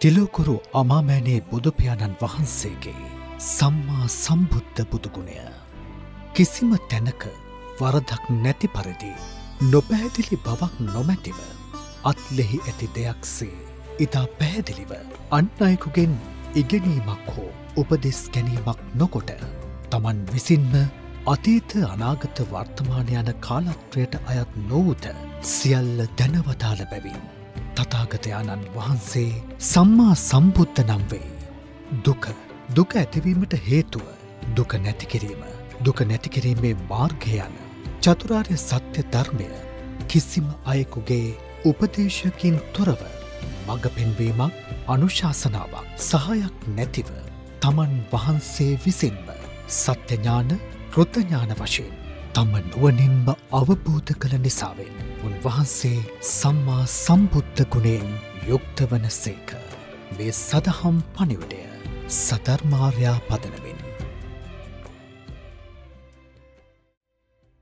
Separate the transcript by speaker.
Speaker 1: තිලෝකුරු අමාමෑණේ බුදුපියාණන් වහන්සේගේ සම්මා සම්බුද්ධ බුදුගුණය කිසිම තැනක වරදක් නැති පරිදි නොපැහැදිලි බවක් නොමැතිව අත්ලෙහි ඇති දෙයක්සේ ඉතා පැහැදිලිව අන් අයෙකුගෙන් ඉගෙනීමක් හෝ උපදෙස් ගැනීමක් නොකොට තමන් විසින්ම අතීත අනාගත වර්තමාන යන කාලත්වයට අයත් නොවුද සියල්ල දැනවදාළ බැවින් තථාගතයන්න් වහන්සේ සම්මා සම්බුද්ධ නම් වේ. දුක ඇතිවීමට හේතුව දුක නැති කිරීම, දුක නැති කිරීමේ මාර්ගය යන චතුරාර්ය සත්‍ය ධර්මය කිසිම අයෙකුගේ උපදේශකින් තොරව මඟ පෙන්වීමක්, අනුශාසනාවක් සහායක් නැතිව තමන් වහන්සේ විසින්ම සත්‍ය ඥාන, කෘත ඥාන වශයෙන් තම නුවණින්ම අවබෝධ කළ නිසාවෙන් උන්වහන්සේ සම්මා සම්බුද්ධ ගුණයෙන් යුක්ත වන සේක. මේ සදහම් පණිවිඩය සධර්මාර්යා පදනමේ